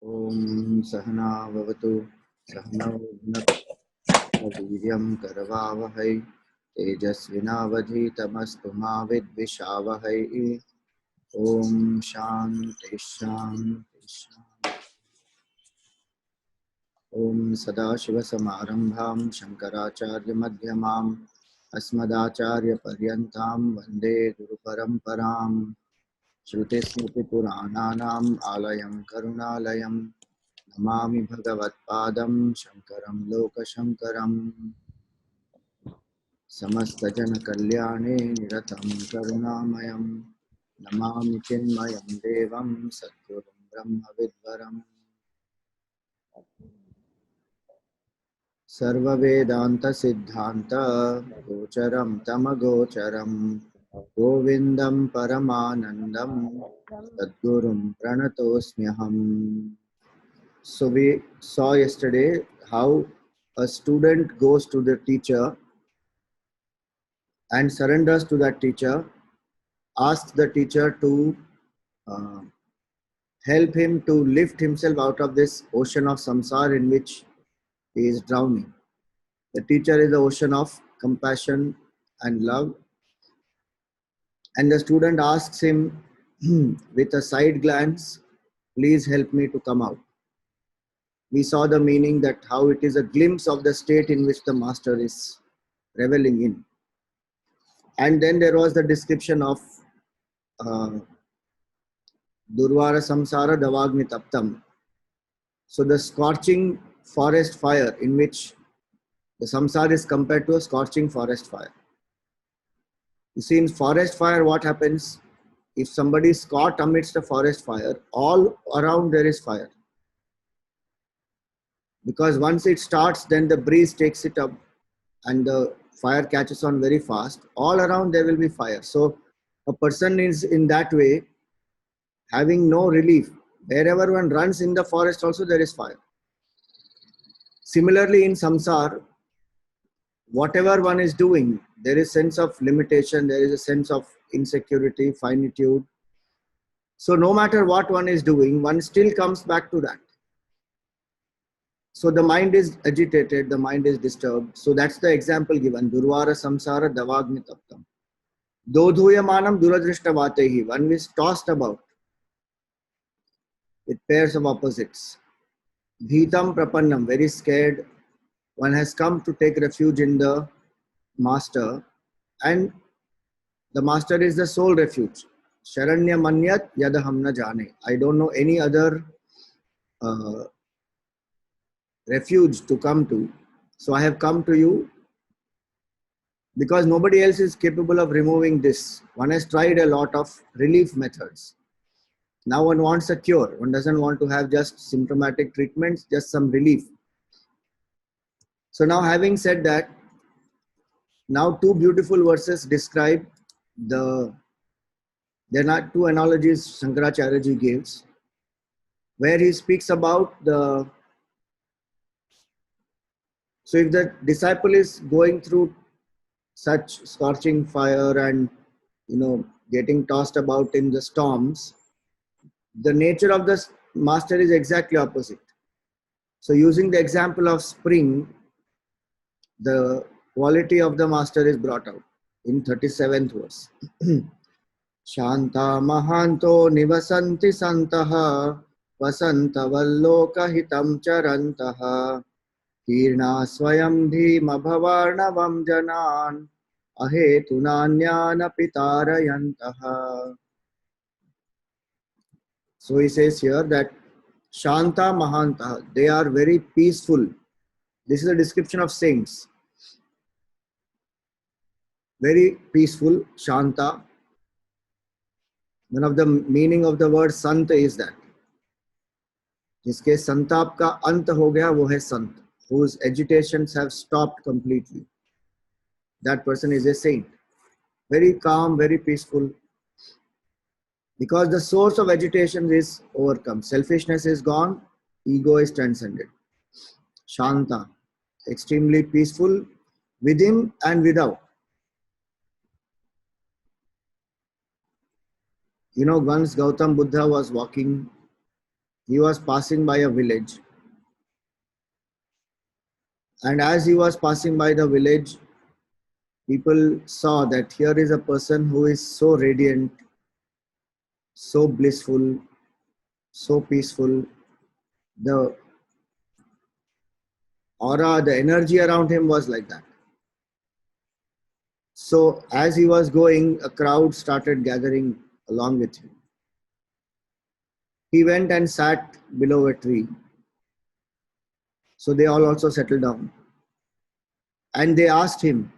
ओम सहना भवतु सहनौ भुनक्तु वीर्यं करवावहै तेजस्विनावधीतमस्तु मा विद्विषावहै। ओम शांति शांति शांति। ओम सदाशिवसमारंभां शंकराचार्यमध्यमाम् अस्मदाचार्यपर्यन्तां वन्दे गुरुपरम्पराम्। श्रुतिस्मृतिपुराणानाम् आलयं करुणालयं नमामि भगवत्पादं शङ्करं लोकशङ्करम्। समस्तजनकल्याणे निरतं करुणामयं नमामि चिन्मयं देवं सद्गुरुं ब्रह्मविद्वरम्। सर्ववेदान्तसिद्धान्त गोचरं तमगोचरं गोविन्दं परमानन्दं सद्गुरुं प्रणतोऽस्म्यहम्. So we saw yesterday how a student goes to the teacher and surrenders to that teacher, asks the teacher to help him to lift himself out of this ocean of samsara in which he is drowning. The teacher is the ocean of compassion and love, and the student asks him with a side glance, please help me to come out. We saw the meaning that how it is a glimpse of the state in which the master is reveling in. And then there was the description of Durvara Samsara Davagni Taptam. So the scorching forest fire in which the samsara is compared to a scorching forest fire. You see, in forest fire, what happens? If somebody is caught amidst a forest fire, all around there is fire. Because once it starts, then the breeze takes it up and the fire catches on very fast. All around there will be fire. So a person is in that way having no relief. Wherever one runs in the forest also there is fire. Similarly in samsara, whatever one is doing, there is sense of limitation, there is a sense of insecurity, finitude. So no matter what one is doing, one still comes back to that. So the mind is agitated, the mind is disturbed. So that's the example given. Durvara samsara davagni taptam. Dodhuyamanam duradrishtavatehi. One is tossed about with pairs of opposites. Bhitam prapannam. Very scared. One has come to take refuge in the master. And the master is the sole refuge. Sharanya manyat yadaham na jane. I don't know any other refuge to come to. So I have come to you because nobody else is capable of removing this. One has tried a lot of relief methods. Now one wants a cure. One doesn't want to have just symptomatic treatments, just some relief. So now having said that, now two beautiful verses describe there are two analogies Shankaracharya ji gives, where he speaks about so if the disciple is going through such scorching fire and getting tossed about in the storms, the nature of the master is exactly opposite. So using the example of spring, the quality of the master is brought out in 37th verse. Shanta mahanto nivasanti santaha vasanta valloka hitam charantaha kirna swayam dhima bhavarnavam janan ahetunanyana pitarayantaha. So he says here that Shanta Mahanta, they are very peaceful. This is a description of saints. Very peaceful, Shanta. One of the meaning of the word Sant is that जिसके संताप का अंत हो गया वो है संत, whose agitations have stopped completely. That person is a saint. Very calm, very peaceful. Because the source of agitation is overcome. Selfishness is gone, ego is transcended. Shanta, extremely peaceful within and without. Once Gautam Buddha was walking he was passing by a village. And as he was passing by the village, people saw that here is a person who is so radiant, so blissful, so peaceful. The aura, the energy around him was like that. So as he was going, a crowd started gathering along with him. He went and sat below a tree. So they all also settled down. And they asked him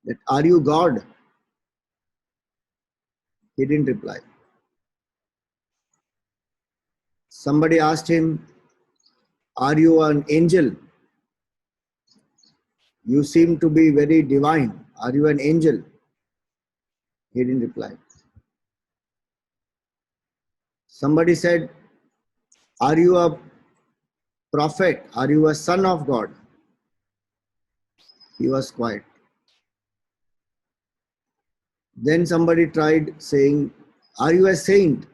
that, are you God? He didn't reply. Somebody asked him, are you an angel? You seem to be very divine. Are you an angel? He didn't reply. Somebody said, are you a prophet? Are you a son of God? He was quiet. Then somebody tried saying, are you a saint?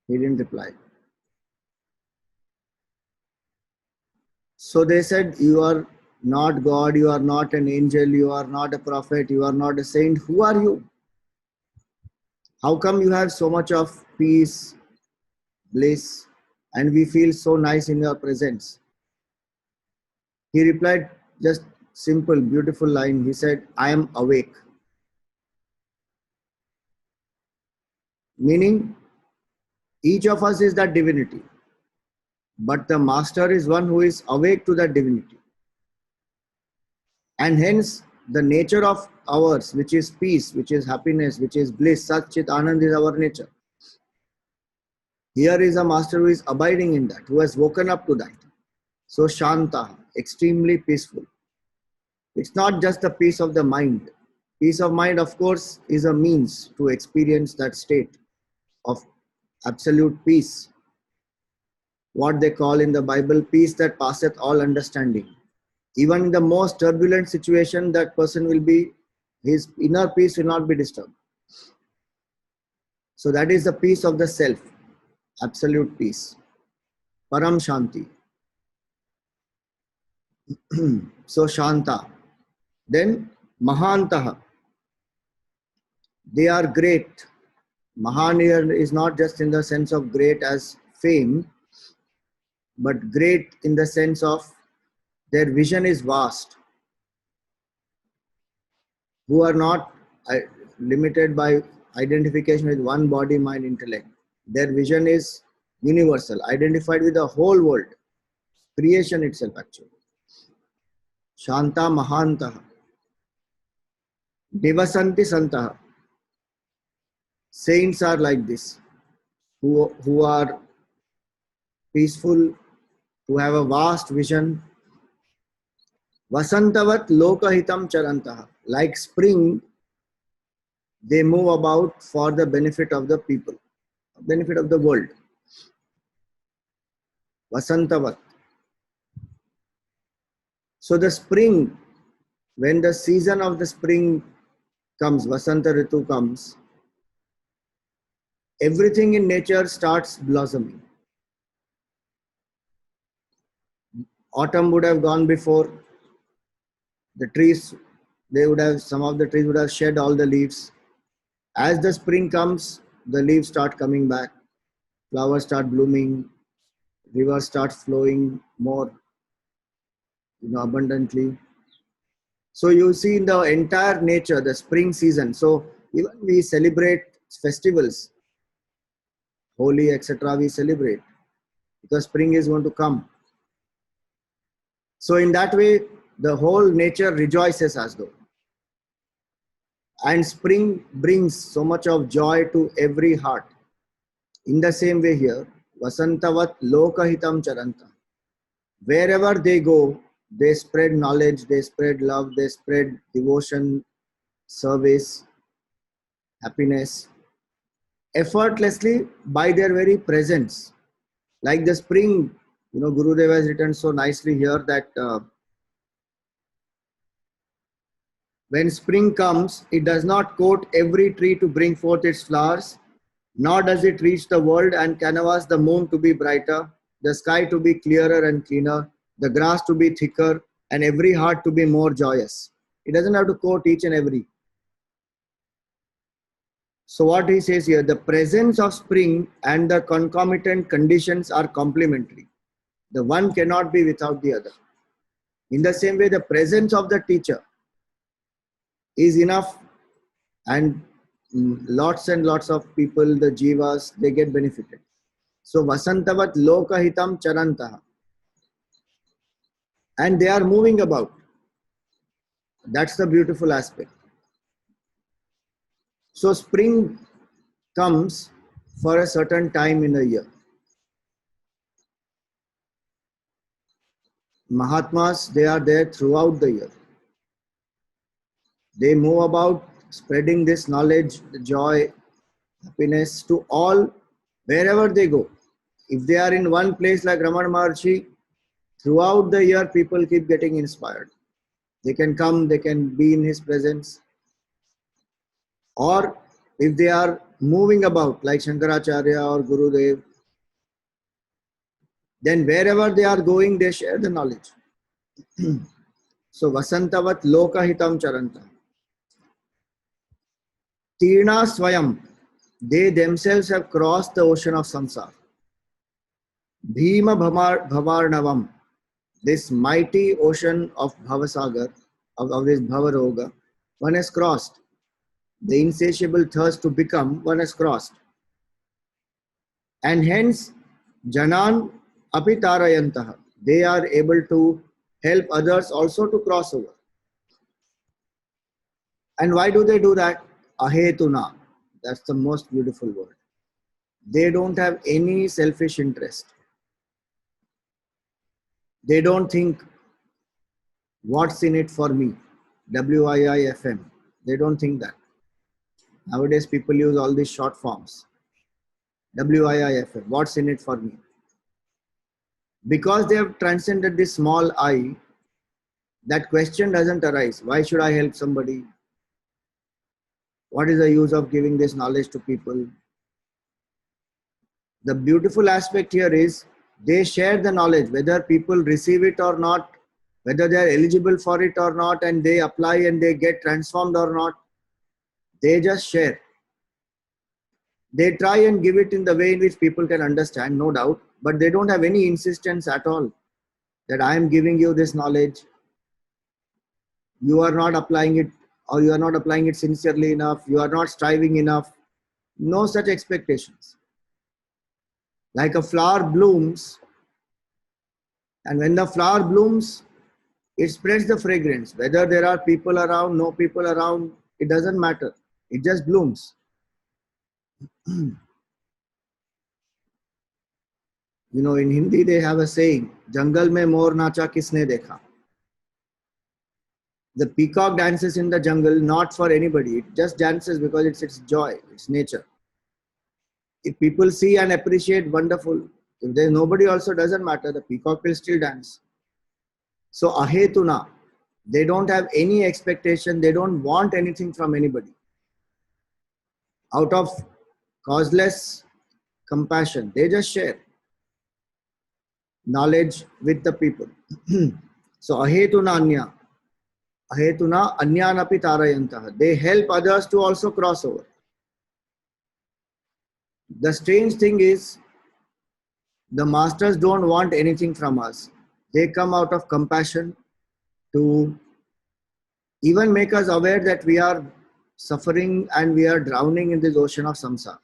He didn't reply. So they said, you are not God, you are not an angel, you are not a prophet, you are not a saint. Who are you? How come you have so much of peace, bliss, and we feel so nice in your presence? He replied just simple, beautiful line. He said, I am awake. Meaning, each of us is that divinity. But the master is one who is awake to that divinity. And hence, the nature of ours, which is peace, which is happiness, which is bliss, Sat Chit Anand is our nature. Here is a master who is abiding in that, who has woken up to that. So Shanta, extremely peaceful. It's not just the peace of the mind. Peace of mind, of course, is a means to experience that state of absolute peace. What they call in the Bible, peace that passeth all understanding. Even in the most turbulent situation, that person will be, his inner peace will not be disturbed. So that is the peace of the self, absolute peace. Param Shanti. So Shanta. Then Mahantaha. They are great. Mahan here is not just in the sense of great as fame, but great in the sense of their vision is vast, who are not limited by identification with one body, mind, intellect. Their vision is universal, identified with the whole world, creation itself actually. Shanta Mahantaha. Nivasanti Santaha. Saints are like this, who are peaceful, who have a vast vision. Vasantavat lokahitam charantaha. Like spring, they move about for the benefit of the people, benefit of the world. Vasantavat. So the spring, when the season of the spring comes, Vasanta Ritu comes, everything in nature starts blossoming. Autumn would have gone before. The trees, some of the trees would have shed all the leaves. As the spring comes, the leaves start coming back. Flowers start blooming. Rivers start flowing more, abundantly. So you see in the entire nature, the spring season. So even we celebrate festivals, Holi, etc. We celebrate because spring is going to come. So in that way, the whole nature rejoices as though. And spring brings so much of joy to every heart. In the same way here, Vasantavat Lokahitam Charanta. Wherever they go, they spread knowledge, they spread love, they spread devotion, service, happiness, effortlessly by their very presence. Like the spring, Gurudev has written so nicely here that when spring comes, it does not court every tree to bring forth its flowers, Nor does it reach the world and canvas the moon to be brighter, the sky to be clearer and cleaner, the grass to be thicker, and every heart to be more joyous. It doesn't have to quote each and every. So what he says here, the presence of spring and the concomitant conditions are complementary. The one cannot be without the other. In the same way, the presence of the teacher is enough, and lots and lots of people, the jivas, they get benefited. So Vasantavat Lokahitam Charantaha. And they are moving about. That's the beautiful aspect. So spring comes for a certain time in a year. Mahatmas, they are there throughout the year. They move about spreading this knowledge, the joy, happiness to all wherever they go. If they are in one place like Ramana Maharshi, throughout the year people keep getting inspired. They can come, they can be in his presence. Or if they are moving about like Shankaracharya or Gurudev, then wherever they are going, they share the knowledge. So Vasantavat Lokahitam Charanta. Tirna Swayam, they themselves have crossed the ocean of samsara. Bhima Bhavarnavam, this mighty ocean of Bhavasagar, of this Bhavaroga, one has crossed. The insatiable thirst to become, one has crossed. And hence, Janan Apitarayantaha, they are able to help others also to cross over. And why do they do that? Ahetuna, that's the most beautiful word. They don't have any selfish interest. They don't think, what's in it for me? WIIFM. They don't think that. Nowadays, people use all these short forms. WIIFM. What's in it for me? Because they have transcended this small I, that question doesn't arise. Why should I help somebody? What is the use of giving this knowledge to people? The beautiful aspect here is they share the knowledge, whether people receive it or not, whether they are eligible for it or not, and they apply and they get transformed or not. They just share. They try and give it in the way in which people can understand, no doubt, but they don't have any insistence at all that I am giving you this knowledge. You are not applying it, or you are not applying it sincerely enough. You are not striving enough. No such expectations. Like a flower blooms, and when the flower blooms, it spreads the fragrance. Whether there are people around, no people around, it doesn't matter. It just blooms. You know, in Hindi they have a saying, Jungle mein mor nacha kisne dekha. The peacock dances in the jungle not for anybody. It just dances because it's its joy, its nature. If people see and appreciate, wonderful. If there's nobody also, doesn't matter. The peacock will still dance. So ahetuna, they don't have any expectation. They don't want anything from anybody. Out of causeless compassion, they just share knowledge with the people. So ahetuna anya. Ahetuna anyanapi tarayantaha. They help others to also cross over. The strange thing is, the masters don't want anything from us. They come out of compassion to even make us aware that we are suffering and we are drowning in this ocean of samsara.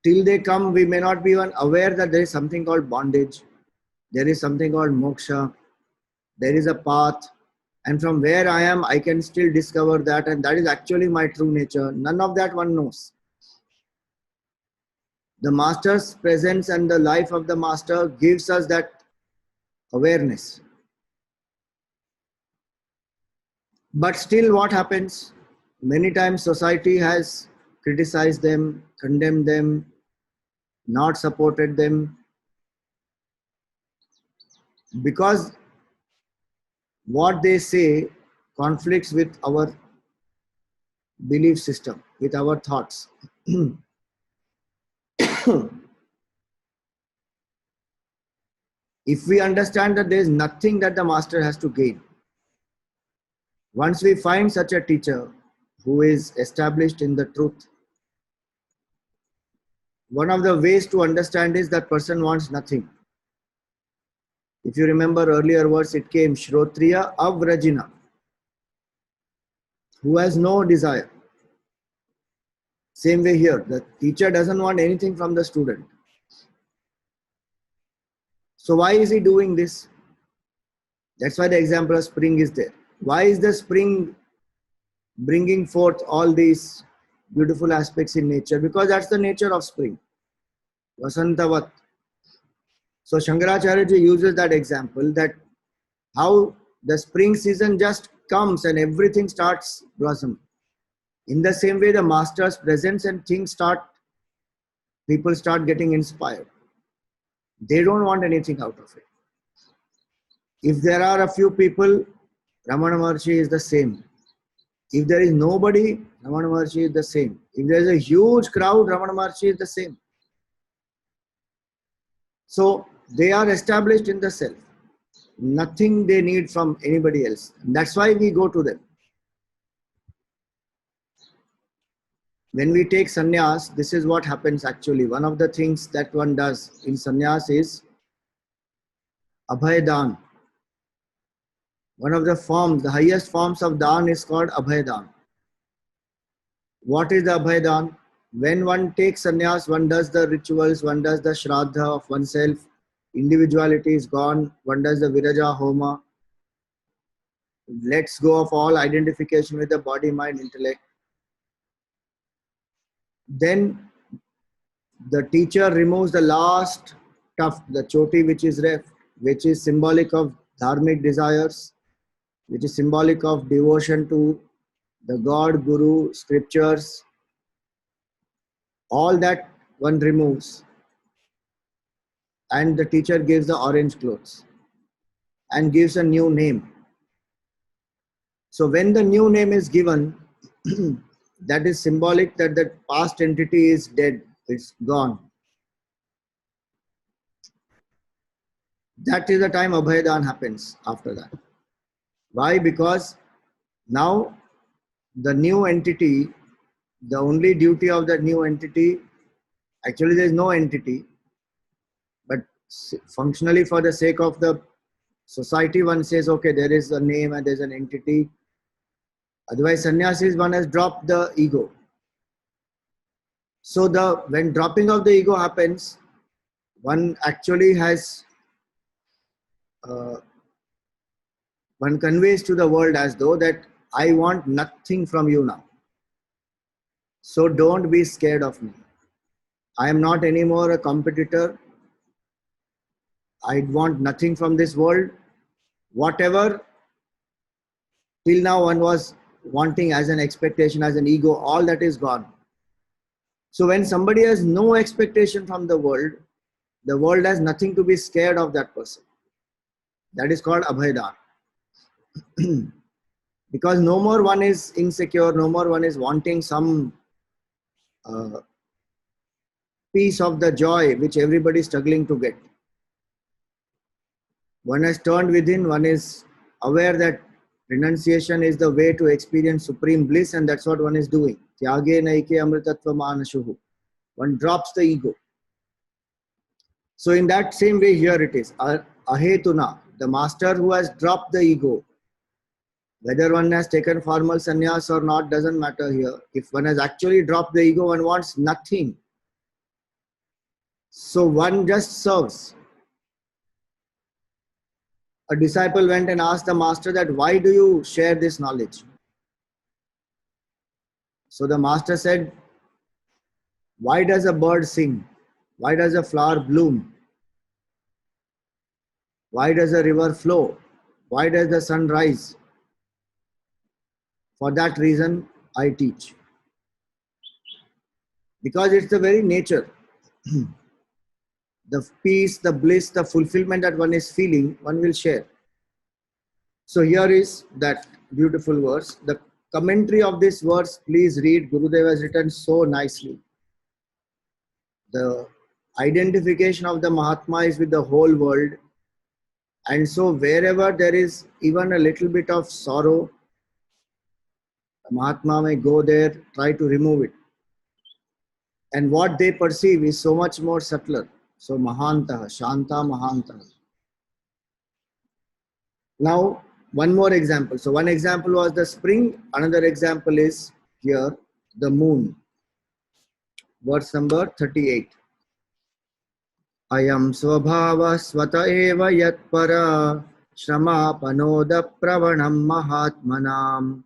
Till they come, we may not be even aware that there is something called bondage. There is something called moksha. There is a path. And from where I am, I can still discover that. And that is actually my true nature. None of that one knows. The master's presence and the life of the master gives us that awareness. But still, what happens? Many times society has criticized them, condemned them, not supported them, because what they say conflicts with our belief system, with our thoughts. If we understand that there is nothing that the master has to gain, once we find such a teacher who is established in the truth, one of the ways to understand is that person wants nothing. If you remember earlier verse, it came Shrotriya Avrajina, who has no desire. Same way here, the teacher doesn't want anything from the student. So why is he doing this? That's why the example of spring is there. Why is the spring bringing forth all these beautiful aspects in nature? Because that's the nature of spring. Vasantavat. So Shankaracharya uses that example, that how the spring season just comes and everything starts blossoming. In the same way, the master's presence and people start getting inspired. They don't want anything out of it. If there are a few people, Ramana Maharshi is the same. If there is nobody, Ramana Maharshi is the same. If there is a huge crowd, Ramana Maharshi is the same. So they are established in the self. Nothing they need from anybody else. That's why we go to them. When we take sannyas, this is what happens actually. One of the things that one does in sannyas is Abhay-dan. One of the forms, the highest forms of dan is called Abhay-dan. What is the Abhay-dan? When one takes sannyas, one does the rituals, one does the shraddha of oneself, individuality is gone, one does the Viraja Homa, lets go of all identification with the body, mind, intellect. Then the teacher removes the last tuft, the choti which is left, which is symbolic of dharmic desires, which is symbolic of devotion to the God, Guru, scriptures. All that one removes, and the teacher gives the orange clothes and gives a new name. So when the new name is given, that is symbolic that the past entity is dead, it's gone. That is the time Abhay-dan happens after that. Why? Because now the new entity, the only duty of that new entity, actually there is no entity, but functionally for the sake of the society, one says, okay, there is a name and there is an entity. Otherwise, sannyasis, one has dropped the ego. So when dropping of the ego happens, one actually has, one conveys to the world as though that I want nothing from you now. So don't be scared of me. I am not anymore a competitor. I want nothing from this world. Whatever till now one was wanting as an expectation, as an ego, all that is gone. So when somebody has no expectation from the world has nothing to be scared of that person. That is called Abhay-dan. Because no more one is insecure, no more one is wanting some piece of the joy which everybody is struggling to get. One has turned within, one is aware that renunciation is the way to experience supreme bliss, and that's what one is doing. Tyage naike amritatva manashuhu. One drops the ego. So in that same way here it is. Ahetuna, the master who has dropped the ego. Whether one has taken formal sannyas or not doesn't matter here. If one has actually dropped the ego, one wants nothing. So one just serves. A disciple went and asked the master that, why do you share this knowledge? So the master said, why does a bird sing? Why does a flower bloom? Why does a river flow? Why does the sun rise? For that reason, I teach. Because it's the very nature. The peace, the bliss, the fulfillment that one is feeling, one will share. So here is that beautiful verse. commentary of this verse, please read. Gurudev has written so nicely. The identification of the Mahatma is with the whole world. And so wherever there is even a little bit of sorrow, the Mahatma may go there, try to remove it. And what they perceive is so much more subtler. So Mahantaha, Shanta Mahantaha. Now, one more example. So one example was the spring. Another example is here, the moon. Verse number 38. Ayam svabhava svata eva yatpara shramapanodha pravanam mahatmanam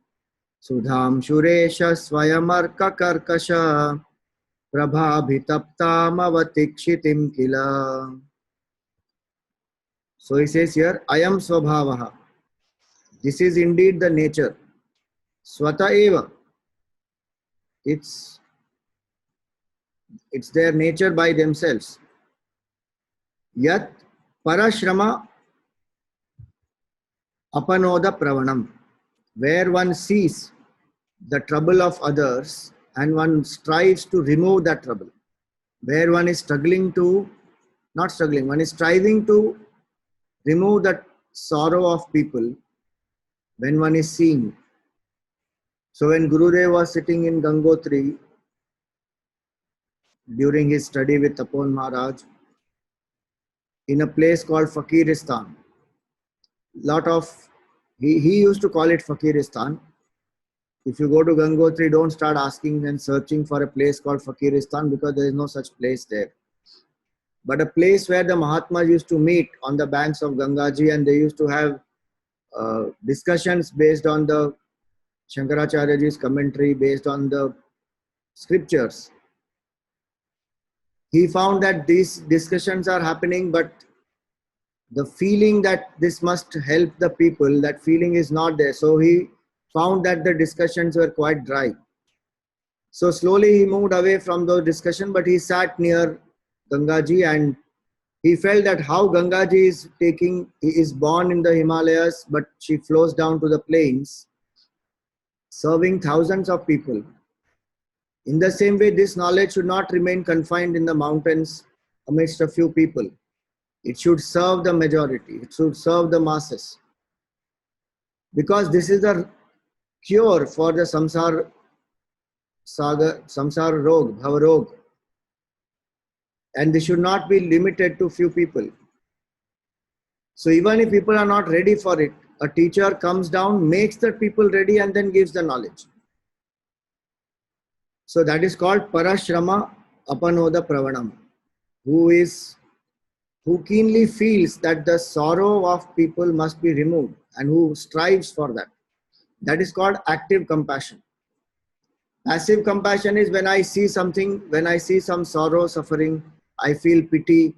sudham shuresha swayamarka karkasha prabhabhitaptam avatikshitim kila. So he says here, Ayam svabhavaha. This is indeed the nature. Swata eva. It's their nature by themselves. Yat parashrama apanoda pravanam, where one sees the trouble of others and one strives to remove that trouble, where one is striving to remove that sorrow of people when one is seeing. So when Gurudev was sitting in Gangotri during his study with Tapon Maharaj, in a place called Fakiristan, he used to call it Fakiristan. If you go to Gangotri, don't start asking and searching for a place called Fakiristan, because there is no such place there. But a place where the Mahatmas used to meet on the banks of Gangaji, and they used to have discussions based on the Shankaracharyaji's commentary, based on the scriptures. He found that these discussions are happening, but the feeling that this must help the people, that feeling is not there. So he found that the discussions were quite dry. So slowly he moved away from those discussions, but he sat near Gangaji, and he felt that how Gangaji he is born in the Himalayas, but she flows down to the plains, serving thousands of people. In the same way, this knowledge should not remain confined in the mountains amidst a few people. It should serve the majority. It should serve the masses. Because this is the cure for the samsara rog, bhava rog. And this should not be limited to few people. So even if people are not ready for it, a teacher comes down, makes the people ready, and then gives the knowledge. So that is called Parashrama Apanoda Pravanam, who keenly feels that the sorrow of people must be removed and who strives for that. That is called active compassion. Passive compassion is when I see something, when I see some sorrow, suffering, I feel pity,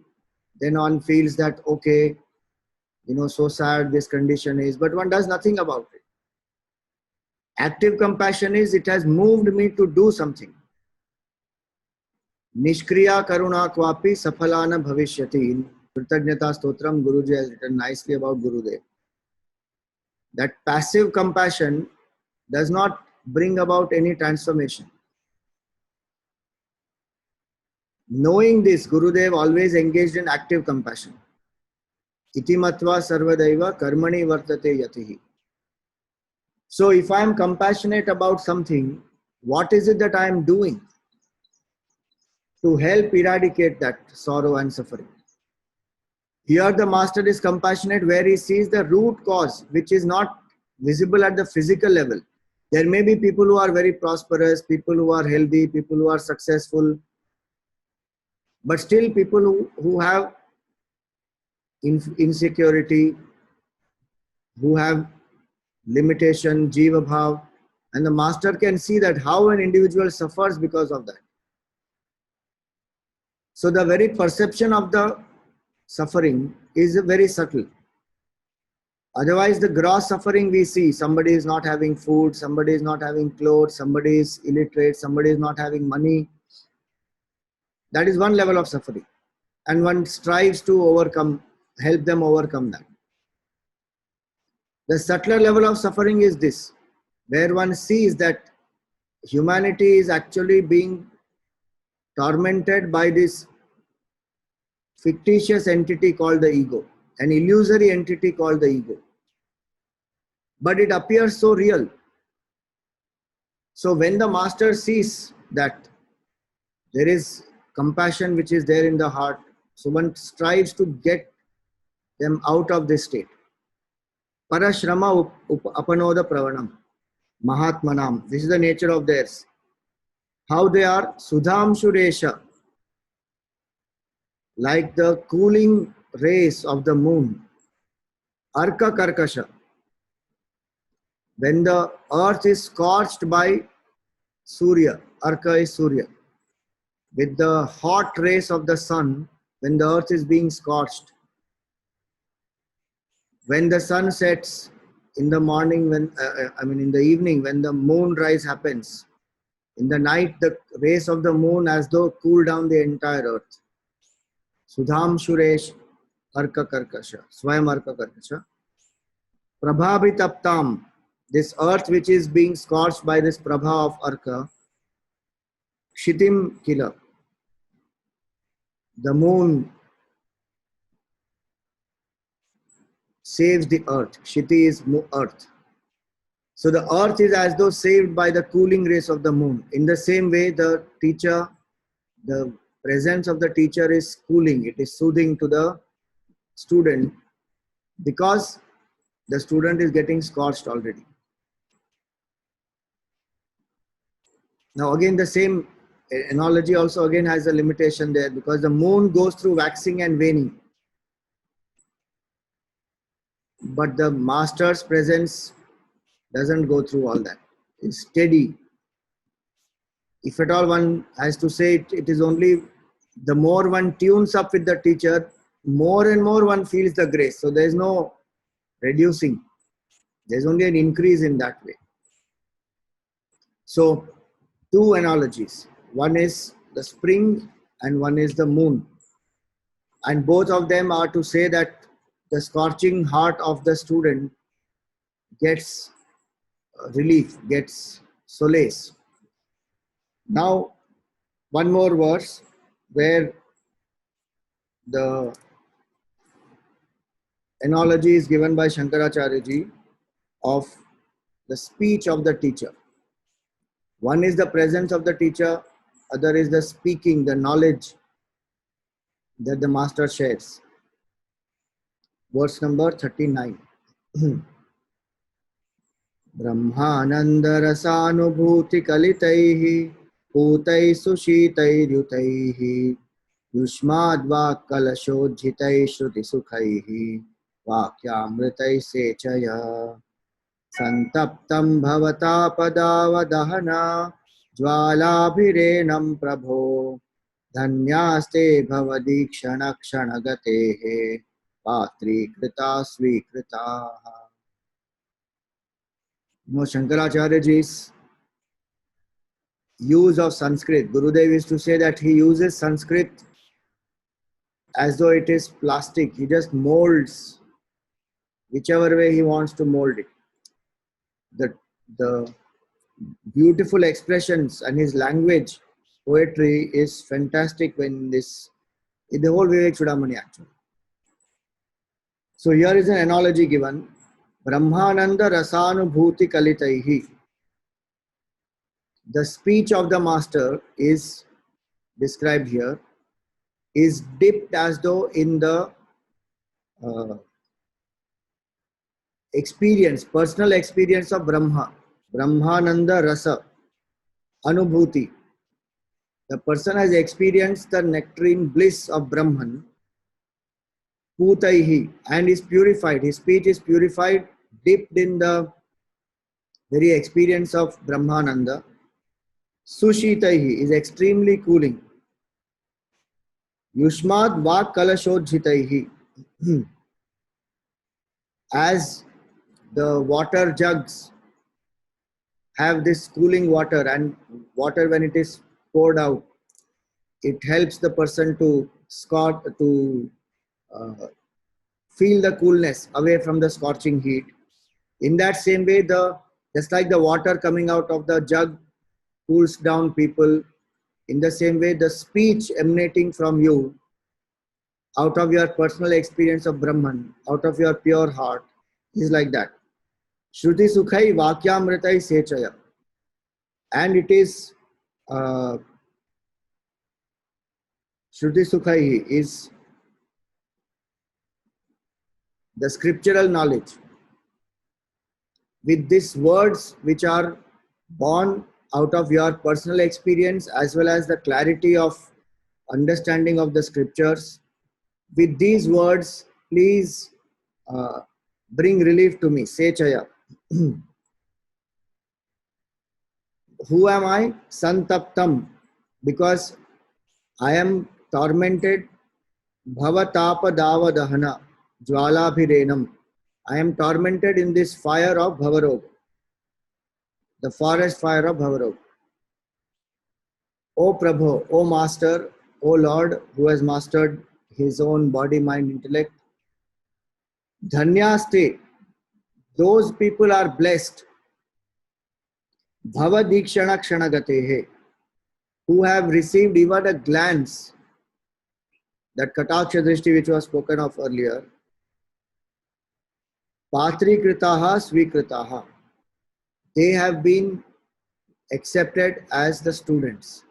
then one feels that, okay, so sad this condition is, but one does nothing about it. Active compassion is, it has moved me to do something. Nishkriya karuna kvapi safalana bhavishyati. Kritagnyata Stotram, Guruji has written nicely about Gurudev. That passive compassion does not bring about any transformation. Knowing this, Gurudev always engaged in active compassion. Iti matva sarvadaiva karmani vartate yatihi. So if I am compassionate about something, what is it that I am doing to help eradicate that sorrow and suffering? Here the master is compassionate where he sees the root cause, which is not visible at the physical level. There may be people who are very prosperous, people who are healthy, people who are successful, but still people who have insecurity, who have limitation, jiva bhav, and the master can see that how an individual suffers because of that. So the very perception of the suffering is very subtle. Otherwise, the gross suffering we see, somebody is not having food, somebody is not having clothes, somebody is illiterate, somebody is not having money. That is one level of suffering. And one strives to help them overcome that. The subtler level of suffering is this. where one sees that humanity is actually being tormented by this fictitious entity called the ego, an illusory entity called the ego. But it appears so real. So when the master sees that there is compassion which is there in the heart, so one strives to get them out of this state. Parashrama apanoda pravanam, Mahatmanam. This is the nature of theirs. How they are Sudham Shuresha, like the cooling rays of the moon. Arka Karkasha, when the earth is scorched by Surya, Arka is Surya, with the hot rays of the sun, when the earth is being scorched. When the sun sets in the morning, in the evening, when the moonrise happens, in the night, the rays of the moon as though cool down the entire earth. Sudham Shuresh Arka Karkasha, Swayam Arka Karkasha. Prabhabhitaptam, this earth which is being scorched by this Prabha of Arka. Kshitim Kila, the moon saves the earth. Kshiti is earth. So the earth is as though saved by the cooling rays of the moon. In the same way, the teacher, the presence of the teacher is cooling. It is soothing to the student because the student is getting scorched already. Now again, the same analogy also again has a limitation there, because the moon goes through waxing and waning. But the master's presence doesn't go through all that. It's steady. If at all one has to say it, it is only the more one tunes up with the teacher, more and more one feels the grace. So there is no reducing. There's only an increase in that way. So two analogies. One is the spring and one is the moon. And both of them are to say that the scorching heart of the student gets relief, gets solace. Now, one more verse where the analogy is given by Shankaracharya ji of the speech of the teacher. One is the presence of the teacher, other is the speaking, the knowledge that the master shares. Verse number 39. Brahmananda rasanubhuti kalitaihi putai sushitairyutaihi yushmadva kalashodhitai shruti sukhaihi vakyamritai sechaya santaptam bhavata padavadahana jwalabhirenam prabho धन्यास्ते भवदि क्षण क्षण गतेः पात्रीकृता स्वीकृताः. Shankaracharya ji's use of Sanskrit, Gurudev is to say that he uses Sanskrit as though it is plastic. He just molds whichever way he wants to mold it. The beautiful expressions and his language, poetry is fantastic when this, in the whole Vivek Chudamani actually. So here is an analogy given. Brahmananda rasanubhuti kalitaihi. The speech of the master is described here, is dipped as though in the personal experience of Brahma. Brahmananda rasa, anubhuti. The person has experienced the nectarine bliss of Brahman, putaihi, and is purified. His speech is purified, dipped in the very experience of Brahmananda. Sushitaihi is extremely cooling. Yushmad vak kalashodhitaihi. As the water jugs have this cooling water, and water when it is poured out, it helps the person to feel the coolness away from the scorching heat. In that same way, the Just like the water coming out of the jug cools down people, in the same way, the speech emanating from you, out of your personal experience of Brahman, out of your pure heart, is like that. Shruti Sukhai Vakyamritai Sechaya. And it is, Shruti Sukhai is the scriptural knowledge. With these words which are born out of your personal experience as well as the clarity of understanding of the scriptures, with these words, please bring relief to me. Sechaya. Who am I? Santaptam. Because I am tormented. Bhavatapa dava dahana. Jwalabhirenam. I am tormented in this fire of Bhavarog. The forest fire of Bhavarog. O Prabhu, O Master, O Lord, who has mastered his own body, mind, intellect. Dhanyaste, those people are blessed. Bhava Dikshana Kshanagatehe, who have received even a glance, that Kataksha Drishti which was spoken of earlier. Patri Kritaha Svikritaha, they have been accepted as the students.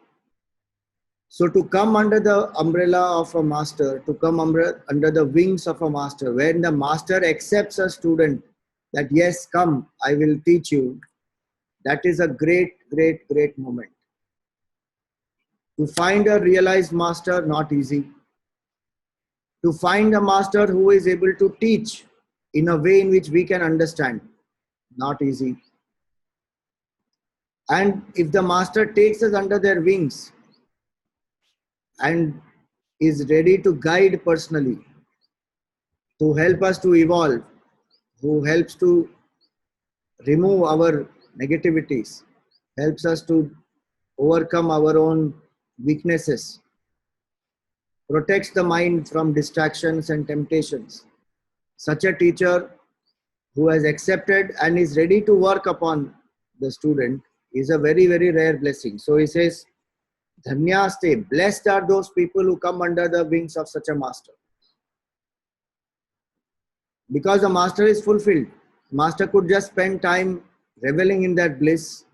So to come under the umbrella of a master, to come under the wings of a master, when the master accepts a student that yes, come, I will teach you, that is a great, great, great moment. To find a realized master, not easy. To find a master who is able to teach in a way in which we can understand, not easy. And if the master takes us under their wings and is ready to guide personally, to help us to evolve, who helps to remove our negativities, helps us to overcome our own weaknesses, protects the mind from distractions and temptations. Such a teacher who has accepted and is ready to work upon the student is a very, very rare blessing. So he says, Dhanyaste, blessed are those people who come under the wings of such a master. Because the master is fulfilled. Master could just spend time reveling in that bliss,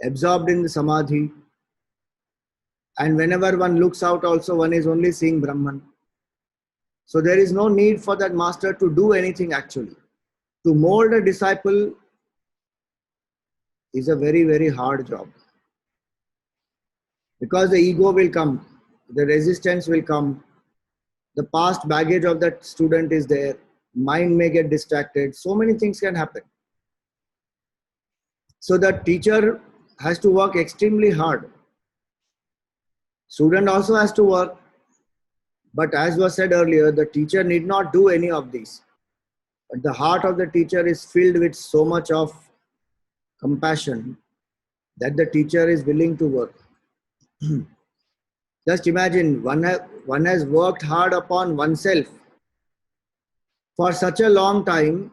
absorbed in the samadhi. And whenever one looks out also, one is only seeing Brahman. So there is no need for that master to do anything actually. To mold a disciple is a very, very hard job. Because the ego will come, the resistance will come, the past baggage of that student is there, mind may get distracted, so many things can happen. So the teacher has to work extremely hard. Student also has to work, but as was said earlier, the teacher need not do any of these. But the heart of the teacher is filled with so much of compassion that the teacher is willing to work. Just imagine, one has worked hard upon oneself for such a long time,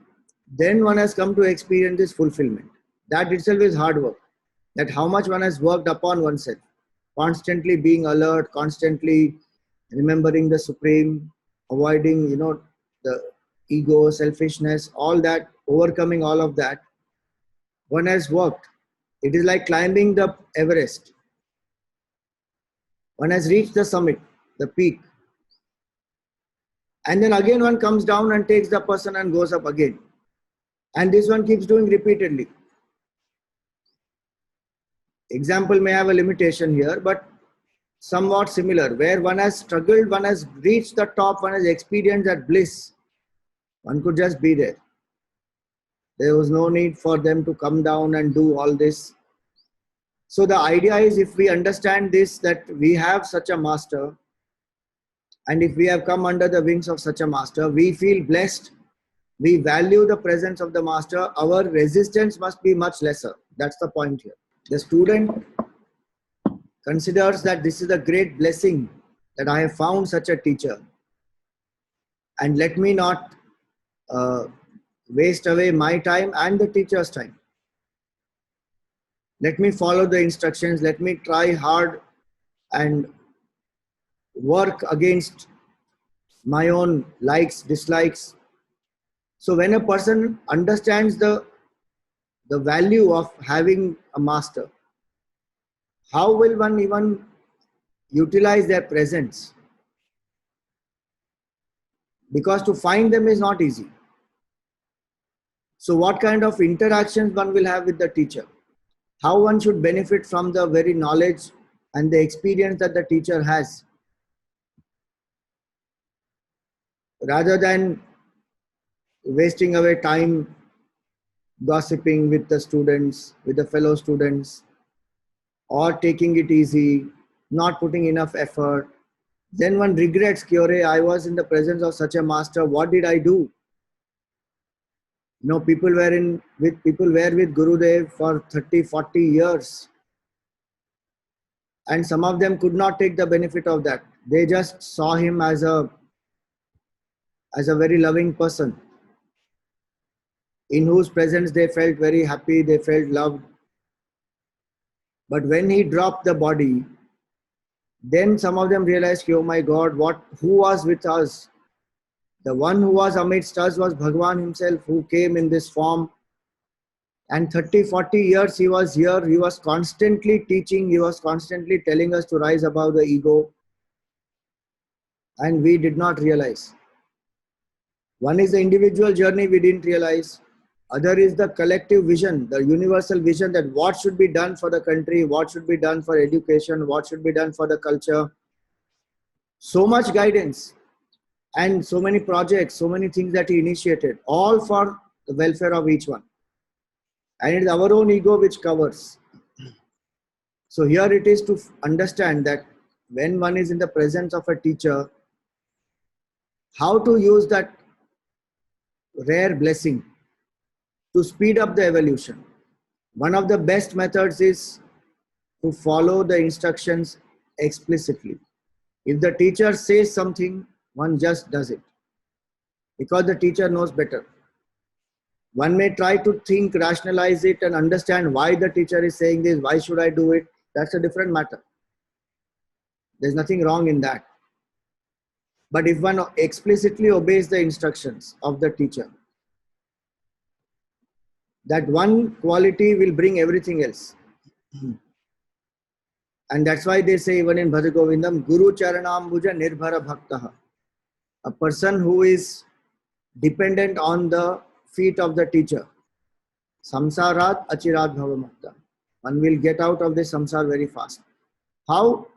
then one has come to experience this fulfillment. That itself is hard work. That how much one has worked upon oneself, constantly being alert, constantly remembering the Supreme, avoiding, the ego, selfishness, all that, overcoming all of that. One has worked. It is like climbing the Everest. One has reached the summit, the peak. And then again one comes down and takes the person and goes up again. And this one keeps doing repeatedly. Example may have a limitation here, but somewhat similar, where one has struggled, one has reached the top, one has experienced that bliss. One could just be there. There was no need for them to come down and do all this. So the idea is, if we understand this, that we have such a master, and if we have come under the wings of such a master, we feel blessed. We value the presence of the master. Our resistance must be much lesser. That's the point here. The student considers that this is a great blessing that I have found such a teacher. And let me not waste away my time and the teacher's time. Let me follow the instructions. Let me try hard and work against my own likes, dislikes. So when a person understands the value of having a master, how will one even utilize their presence? Because to find them is not easy. So what kind of interactions one will have with the teacher? How one should benefit from the very knowledge and the experience that the teacher has, rather than wasting away time gossiping with the students, with the fellow students, or taking it easy, not putting enough effort. Then one regrets, Kyore, I was in the presence of such a master. What did I do? People were with Gurudev for 30, 40 years. And some of them could not take the benefit of that. They just saw him as a very loving person, in whose presence they felt very happy, they felt loved. But when he dropped the body, then some of them realized, oh my God, who was with us? The one who was amidst us was Bhagwan himself, who came in this form. And 30, 40 years he was here. He was constantly teaching. He was constantly telling us to rise above the ego. And we did not realize. One is the individual journey we didn't realize. Other is the collective vision, the universal vision, that what should be done for the country, what should be done for education, what should be done for the culture. So much guidance and so many projects, so many things that he initiated, all for the welfare of each one. And it is our own ego which covers. So here it is to understand that when one is in the presence of a teacher, how to use that rare blessing to speed up the evolution. One of the best methods is to follow the instructions explicitly. If the teacher says something, one just does it, because the teacher knows better. One may try to think, rationalize it, and understand why the teacher is saying this, why should I do it? That's a different matter. There's nothing wrong in that. But if one explicitly obeys the instructions of the teacher, that one quality will bring everything else. And that's why they say even in Bhaja Govindam, Guru Charanambuja Nirbhara Bhaktaha. A person who is dependent on the feet of the teacher, Samsarat Achirat Bhavamukta. One will get out of this samsar very fast. How?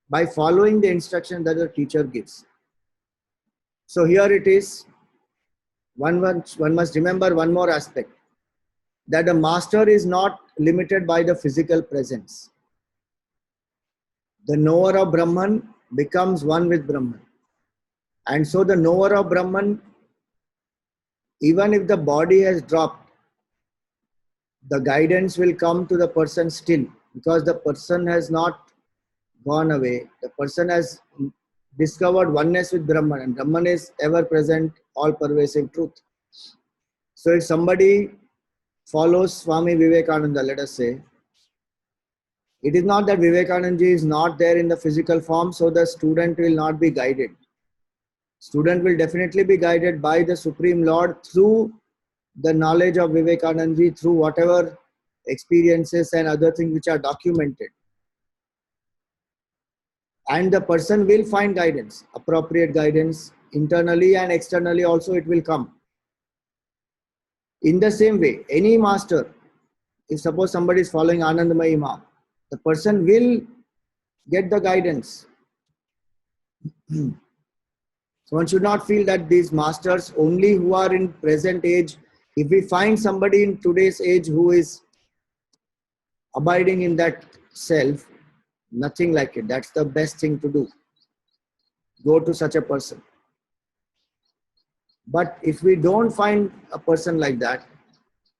By following the instruction that the teacher gives. So here it is. One must remember one more aspect, that the master is not limited by the physical presence. The knower of Brahman becomes one with Brahman. And so the knower of Brahman, even if the body has dropped, the guidance will come to the person still, because the person has not gone away. The person has discovered oneness with Brahman, and Brahman is ever present, all pervasive truth. So if somebody follows Swami Vivekananda, let us say, it is not that Vivekananda is not there in the physical form, so the student will not be guided. Student will definitely be guided by the Supreme Lord through the knowledge of Vivekananda, through whatever experiences and other things which are documented. And the person will find guidance, appropriate guidance, internally and externally also it will come. In the same way, any master, if suppose somebody is following Anandamayi Ma, the person will get the guidance. So one should not feel that these masters only who are in present age. If we find somebody in today's age who is abiding in that self, nothing like it. That's the best thing to do. Go to such a person. But if we don't find a person like that,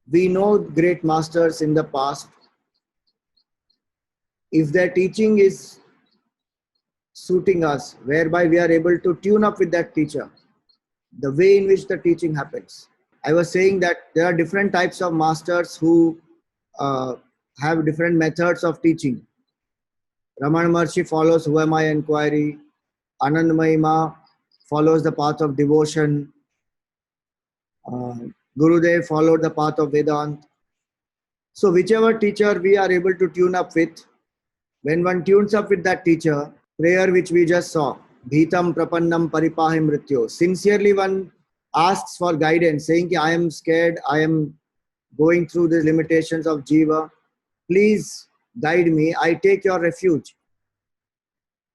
we know great masters in the past. If their teaching is suiting us, whereby we are able to tune up with that teacher, the way in which the teaching happens. I was saying that there are different types of masters who have different methods of teaching. Raman Maharshi follows Who Am I inquiry. Anand Mahima follows the path of devotion. Uh, Gurudev followed the path of Vedant. So whichever teacher we are able to tune up with, when one tunes up with that teacher, prayer which we just saw, Bhitam Prapannam Paripahim Mrityo, sincerely one asks for guidance, saying, I am scared, I am going through the limitations of Jiva, please guide me, I take your refuge.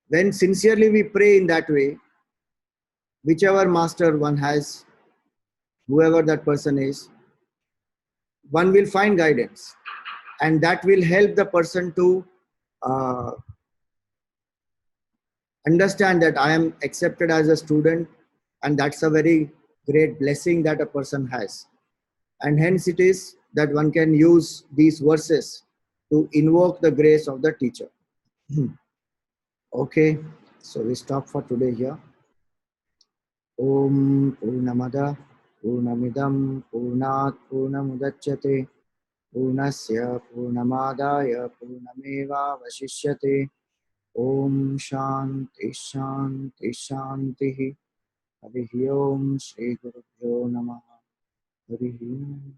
When sincerely we pray in that way, whichever master one has, whoever that person is, one will find guidance, and that will help the person to uh, understand that I am accepted as a student, and that's a very great blessing that a person has. And hence it is that one can use these verses to invoke the grace of the teacher. Okay, so we stop for today here. Om Purnamada Purnamidam Purnat Purnamudachyate Purnasya Purnamadaya Purnameva Vashishyate. Om Shanti Shanti Shanti. Harihi Om Shri Gurubhyo Namaha. Harihi Om.